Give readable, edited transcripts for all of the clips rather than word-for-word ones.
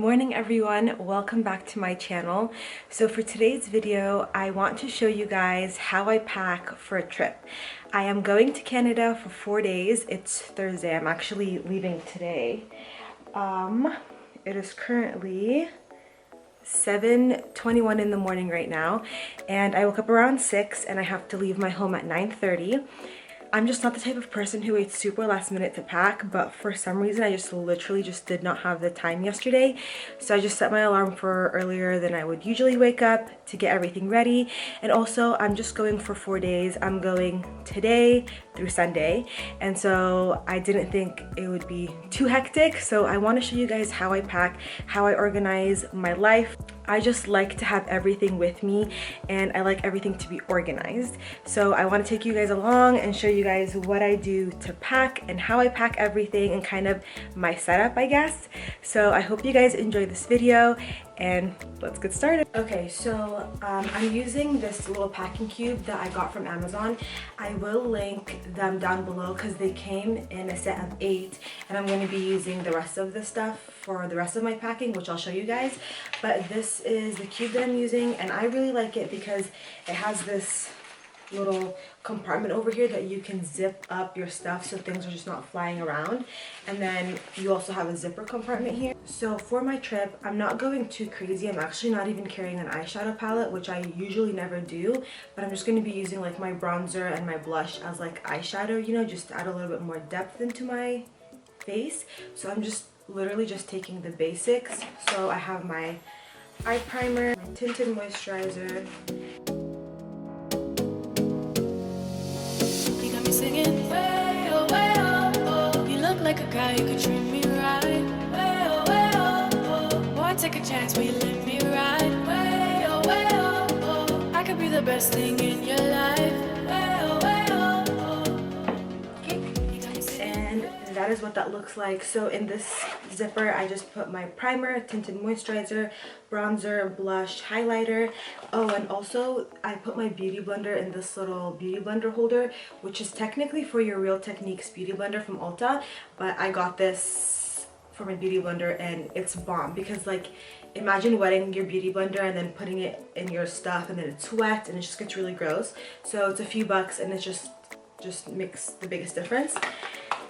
morning everyone, welcome back to my channel. So for today's video I want to show you guys how I pack for a trip. I am going to Canada for 4 days. It's Thursday. I'm actually leaving today. It is currently 7:21 in the morning right now, and I woke up around 6 and I have to leave my home at 9:30. I'm just not the type of person who waits super last minute to pack, but for some reason I just literally did not have the time yesterday. So I just set my alarm for earlier than I would usually wake up to get everything ready. And also I'm just going for 4 days. I'm going today through Sunday, and so I didn't think it would be too hectic. So I want to show you guys how I pack, how I organize my life. I just like to have everything with me and I like everything to be organized. So I want to take you guys along and show you guys what I do to pack and how I pack everything and kind of my setup, I guess. So I hope you guys enjoy this video and let's get started. Okay, so I'm using this little packing cube that I got from Amazon. I will link them down below because they came in a set of 8, and I'm going to be using the rest of this stuff for the rest of my packing, which I'll show you guys. But this is the cube that I'm using, and I really like it because it has this little compartment over here that you can zip up your stuff so things are just not flying around. And then you also have a zipper compartment here. So for my trip, I'm not going too crazy. I'm actually not even carrying an eyeshadow palette, which I usually never do, but I'm just going to be using like my bronzer and my blush as like eyeshadow, you know, just to add a little bit more depth into my face. So I'm just literally just taking the basics. So I have my eye primer, my tinted moisturizer, singing way oh way oh oh. You look like a guy who could treat me right. Way oh way oh oh. Boy, take a chance, will you let me ride? Way oh oh. I could be the best thing in your life. Way oh oh. And that is what that looks like. So in this zipper I just put my primer, tinted moisturizer, bronzer, blush, highlighter. Oh, and also I put my beauty blender in this little beauty blender holder, which is technically for your Real Techniques beauty blender from Ulta, but I got this for my beauty blender and it's bomb because, like, imagine wetting your beauty blender and then putting it in your stuff and then it's wet and it just gets really gross. So it's a few bucks and it just makes the biggest difference.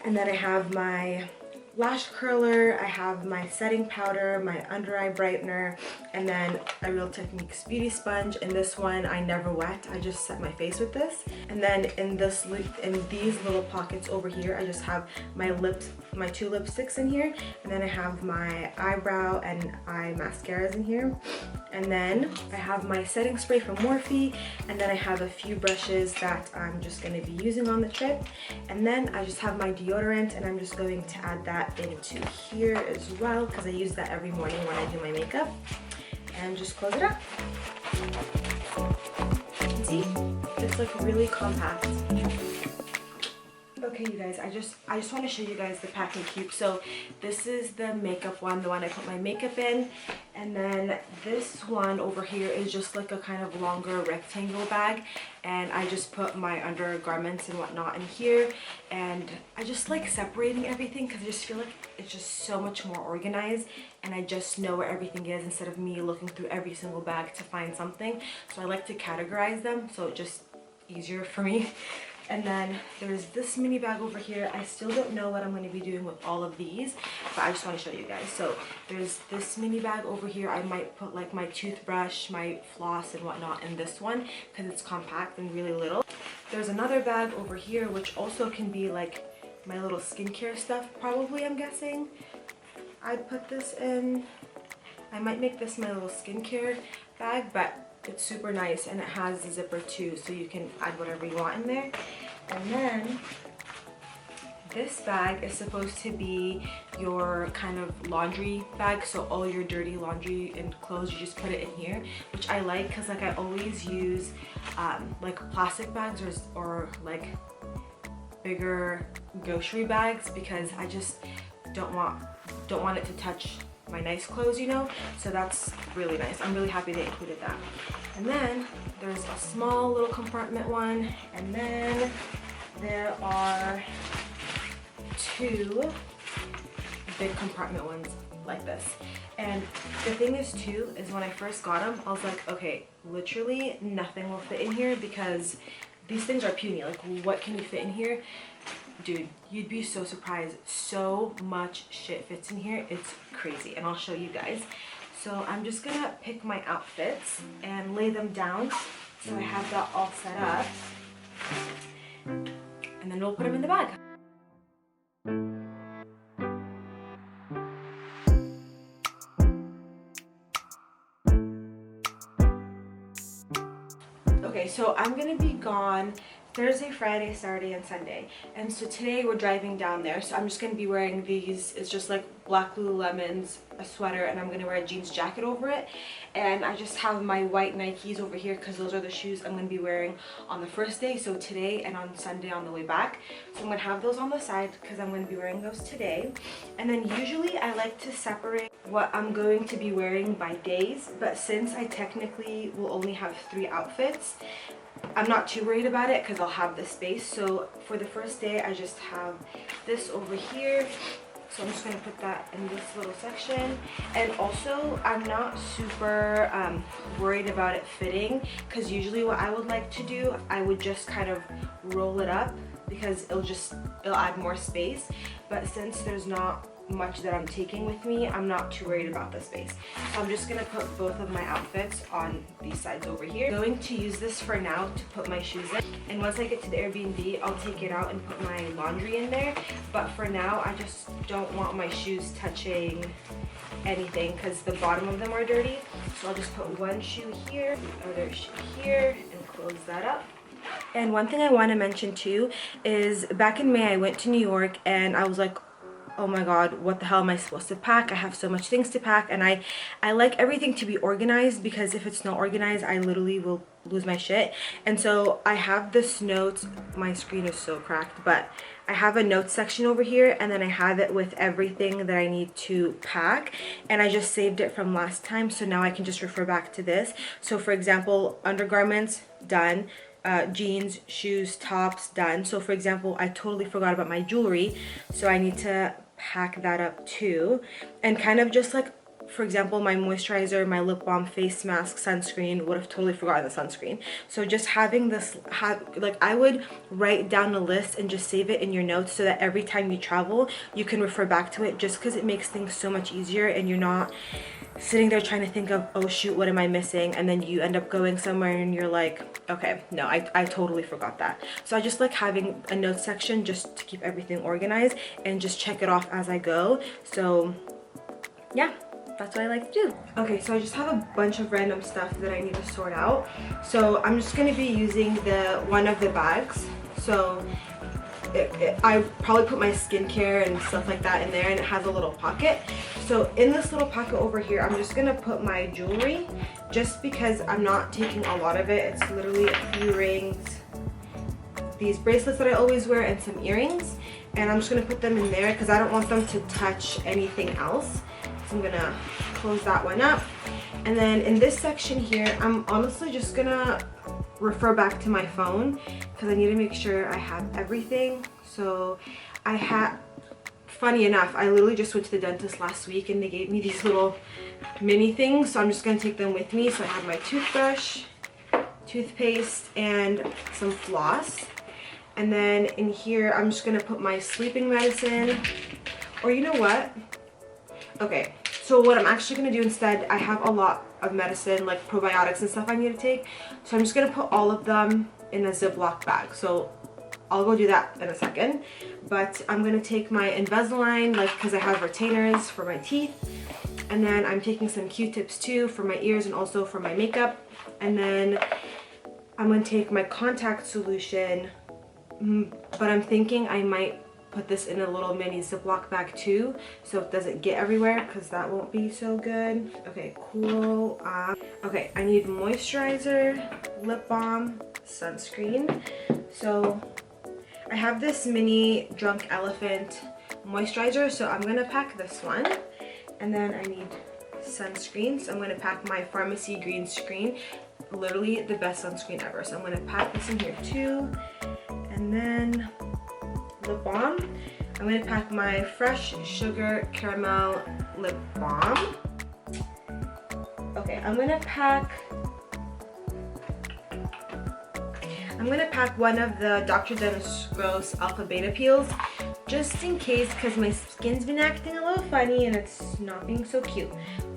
And then I have my lash curler, I have my setting powder, my under eye brightener, and then a Real Techniques beauty sponge. And this one I never wet, I just set my face with this. And then in these little pockets over here I just have my lips, my 2 lipsticks in here, and then I have my eyebrow and eye mascaras in here. And then I have my setting spray from Morphe, and then I have a few brushes that I'm just going to be using on the trip. And then I just have my deodorant, and I'm just going to add that into here as well because I use that every morning when I do my makeup. And just close it up. See? It's like really compact. Okay, you guys, I just want to show you guys the packing cube. So this is the makeup one, the one I put my makeup in, and then this one over here is just like a kind of longer rectangle bag, and I just put my undergarments and whatnot in here. And I just like separating everything because I just feel like it's just so much more organized and I just know where everything is instead of me looking through every single bag to find something. So I like to categorize them so it's just easier for me. And then there's this mini bag over here. I still don't know what I'm going to be doing with all of these, but I just want to show you guys. So there's this mini bag over here. I might put like my toothbrush, my floss and whatnot in this one because it's compact and really little. There's another bag over here which also can be like my little skincare stuff probably, I'm guessing. I'd put this in. I might make this my little skincare bag, but it's super nice and it has a zipper too, so you can add whatever you want in there. And then this bag is supposed to be your kind of laundry bag, so all your dirty laundry and clothes, you just put it in here, which I like because like I always use like plastic bags or like bigger grocery bags because I just don't want it to touch my nice clothes, you know. So that's really nice. I'm really happy they included that. And then there's a small little compartment one, and then there are 2 big compartment ones like this. And the thing is too, is when I first got them, I was like, okay, literally nothing will fit in here because these things are puny. Like, what can you fit in here? Dude, you'd be so surprised. So much shit fits in here. It's crazy. And I'll show you guys. So I'm just gonna pick my outfits and lay them down. So I have that all set up. And then we'll put them in the bag. Okay, so I'm gonna be gone Thursday, Friday, Saturday, and Sunday. And so today we're driving down there. So I'm just gonna be wearing these. It's just like black Lululemons, a sweater, and I'm gonna wear a jeans jacket over it. And I just have my white Nikes over here because those are the shoes I'm gonna be wearing on the first day. So today and on Sunday on the way back. So I'm gonna have those on the side because I'm gonna be wearing those today. And then usually I like to separate what I'm going to be wearing by days. But since I technically will only have 3 outfits, I'm not too worried about it because I'll have the space. So for the first day, I just have this over here. So I'm just going to put that in this little section. And also, I'm not super worried about it fitting because usually what I would like to do, I would just kind of roll it up because it'll add more space. But since there's not much that I'm taking with me, I'm not too worried about the space. So I'm just gonna put both of my outfits on these sides over here. I'm going to use this for now to put my shoes in, and once I get to the Airbnb, I'll take it out and put my laundry in there. But for now, I just don't want my shoes touching anything because the bottom of them are dirty. So I'll just put one shoe here, the other shoe here, and close that up. And one thing I want to mention too is back in May I went to New York and I was like, oh my god, what the hell am I supposed to pack? I have so much things to pack, and I like everything to be organized because if it's not organized, I literally will lose my shit. And so I have this notes, my screen is so cracked, but I have a notes section over here, and then I have it with everything that I need to pack, and I just saved it from last time, so now I can just refer back to this. So for example, undergarments, done. Jeans, shoes, tops, done. So for example, I totally forgot about my jewelry, so I need to pack that up too. And kind of just like, for example, my moisturizer, my lip balm, face mask, sunscreen, would have totally forgotten the sunscreen. So just having this, like I would write down a list and just save it in your notes so that every time you travel, you can refer back to it, just because it makes things so much easier and you're not sitting there trying to think of, oh shoot, what am I missing? And then you end up going somewhere and you're like, okay, no, I totally forgot that. So I just like having a notes section just to keep everything organized and just check it off as I go. So yeah, that's what I like to do. Okay, so I just have a bunch of random stuff that I need to sort out. So I'm just gonna be using one of the bags. So I probably put my skincare and stuff like that in there, and it has a little pocket. So in this little pocket over here, I'm just gonna put my jewelry just because I'm not taking a lot of it. It's literally a few rings, these bracelets that I always wear, and some earrings. And I'm just gonna put them in there because I don't want them to touch anything else. So I'm gonna close that one up. And then in this section here, I'm honestly just gonna refer back to my phone because I need to make sure I have everything. So I had, funny enough, I literally just went to the dentist last week and they gave me these little mini things, so I'm just gonna take them with me. So I have my toothbrush, toothpaste, and some floss. And then in here, I'm just gonna put my sleeping medicine, or you know what? Okay, so what I'm actually gonna do instead, I have a lot of medicine, like probiotics and stuff I need to take. So I'm just gonna put all of them in a Ziploc bag. So I'll go do that in a second. But I'm gonna take my Invisalign, like, because I have retainers for my teeth. And then I'm taking some Q-tips too for my ears and also for my makeup. And then I'm gonna take my contact solution, but I'm thinking I might put this in a little mini Ziploc bag too, so it doesn't get everywhere, because that won't be so good. Okay, cool. Okay, I need moisturizer, lip balm, sunscreen. So I have this mini Drunk Elephant moisturizer, so I'm gonna pack this one. And then I need sunscreen, so I'm gonna pack my Pharmacy Green Screen, literally the best sunscreen ever. So I'm gonna pack this in here too. And then lip balm, I'm gonna pack my Fresh Sugar Caramel lip balm. I'm gonna pack one of the Dr. Dennis Gross Alpha Beta Peels just in case, because my skin's been acting a little funny and it's not being so cute.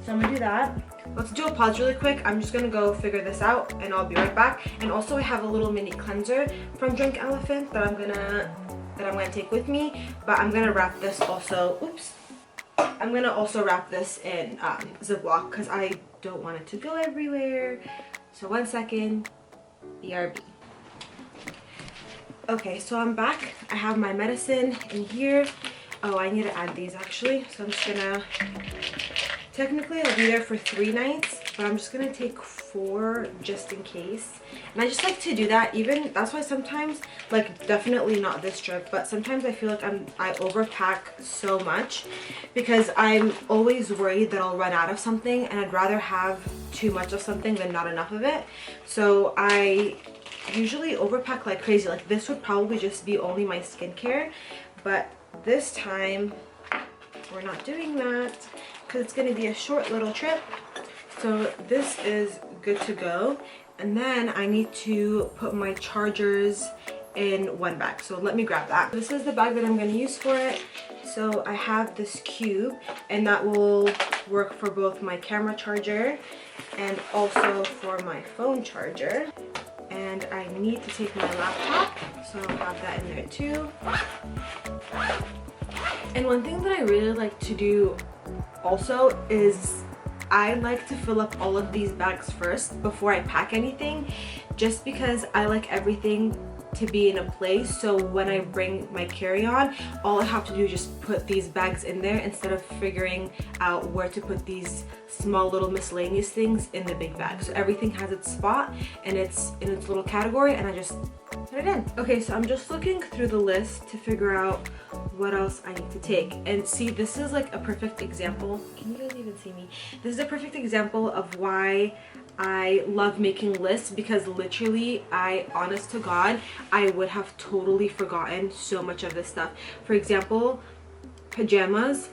So I'm gonna do that. Let's do a pause really quick. I'm just gonna go figure this out and I'll be right back. And also I have a little mini cleanser from Drunk Elephant that I'm gonna take with me, but I'm gonna wrap this also, oops. I'm gonna also wrap this in Ziploc because I don't want it to go everywhere. So 1 second, BRB. Okay, so I'm back. I have my medicine in here. Oh, I need to add these actually. So I'm just gonna, technically I'll be there for 3 nights, but I'm just gonna take 4 just in case. And I just like to do that, even, that's why sometimes, like definitely not this trip, but sometimes I feel like I overpack so much because I'm always worried that I'll run out of something, and I'd rather have too much of something than not enough of it. So I usually overpack like crazy. Like this would probably just be only my skincare, but this time we're not doing that because it's going to be a short little trip. So this is good to go, and then I need to put my chargers in one bag. So let me grab that. This is the bag that I'm going to use for it. So I have this cube, and that will work for both my camera charger and also for my phone charger. And I need to take my laptop, so I'll have that in there too. And one thing that I really like to do also is I like to fill up all of these bags first before I pack anything, just because I like everything to be in a place, so when I bring my carry-on, all I have to do is just put these bags in there instead of figuring out where to put these small little miscellaneous things in the big bag. So everything has its spot and it's in its little category, and I just put it in. Okay, so I'm just looking through the list to figure out what else I need to take. And see, this is like a perfect example. Can you guys even see me? This is a perfect example of why I love making lists, because literally, honest to God, I would have totally forgotten so much of this stuff. For example, pajamas,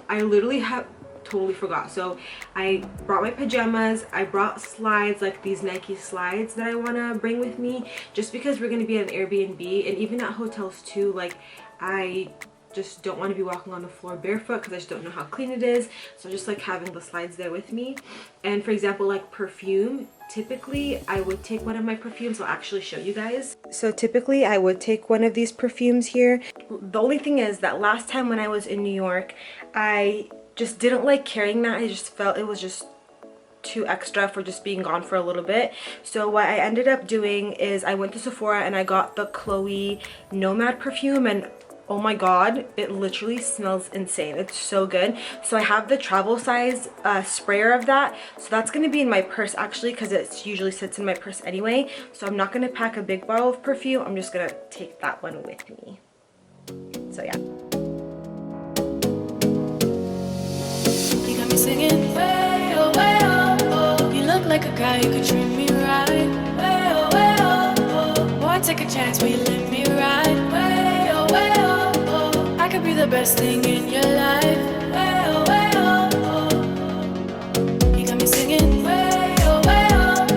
I literally have totally forgot. So I brought my pajamas, I brought slides, like these Nike slides that I want to bring with me, just because we're going to be at an Airbnb, and even at hotels too, like I just don't want to be walking on the floor barefoot because I just don't know how clean it is. So just like having the slides there with me. And for example, like perfume, typically I would take one of my perfumes. I'll actually show you guys. So typically I would take one of these perfumes here. The only thing is that last time when I was in New York, I just didn't like carrying that. I just felt it was just too extra for just being gone for a little bit. So what I ended up doing is I went to Sephora and I got the Chloe Nomad perfume, and oh my god, it literally smells insane. It's so good. So I have the travel size sprayer of that, so that's going to be in my purse actually, because it usually sits in my purse anyway. So I'm not going to pack a big bottle of perfume. I'm just going to take that one with me. So yeah. You got me singing way oh way oh oh. You look like a guy who could treat me right. Way oh way oh oh. Boy, take a chance, will you let me ride? Way oh way oh oh. I could be the best thing in your life. Way oh oh. You got me singing way oh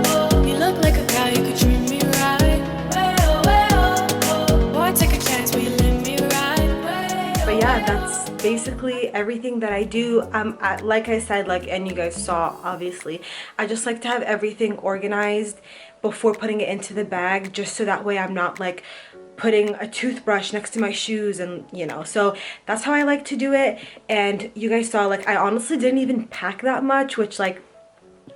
oh. You look like a guy who could treat me right. Way oh oh. Boy, take a chance, will you let me ride? But yeah, that's basically everything that I do. Like I said, like, and you guys saw, obviously, I just like to have everything organized before putting it into the bag, just so that way I'm not like putting a toothbrush next to my shoes, and you know, so that's how I like to do it. And you guys saw, like, I honestly didn't even pack that much, which like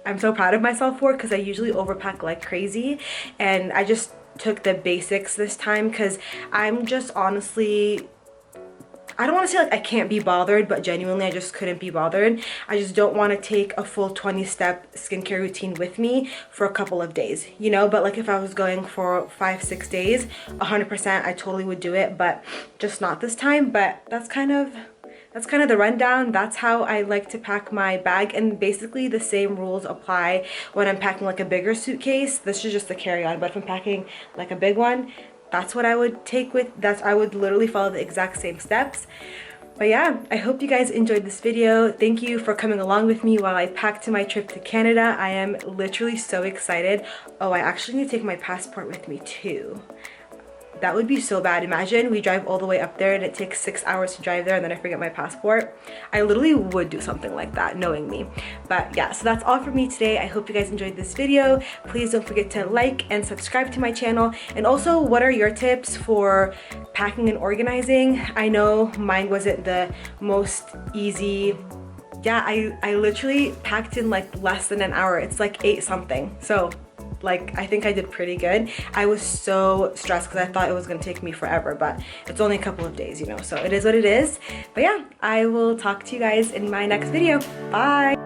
I'm so proud of myself for, because I usually overpack like crazy, and I just took the basics this time because I'm just honestly, I don't want to say like I can't be bothered, but genuinely I just couldn't be bothered. I just don't want to take a full 20-step skincare routine with me for a couple of days, you know. But like if I was going for 5-6 days, 100% I totally would do it, but just not this time. But that's kind of the rundown. That's how I like to pack my bag, and basically the same rules apply when I'm packing like a bigger suitcase. This is just the carry-on, but if I'm packing like a big one, that's what I would take with, I would literally follow the exact same steps. But yeah, I hope you guys enjoyed this video. Thank you for coming along with me while I packed to my trip to Canada. I am literally so excited. Oh, I actually need to take my passport with me too. That would be so bad. Imagine we drive all the way up there and it takes 6 hours to drive there and then I forget my passport. I literally would do something like that, knowing me. But yeah, so that's all for me today. I hope you guys enjoyed this video. Please don't forget to like and subscribe to my channel. And also, what are your tips for packing and organizing? I know mine wasn't the most easy. Yeah, I literally packed in like less than an hour. It's like 8 something. So like, I think I did pretty good. I was so stressed because I thought it was gonna take me forever, but it's only a couple of days, you know, so it is what it is. But yeah, I will talk to you guys in my next video. Bye.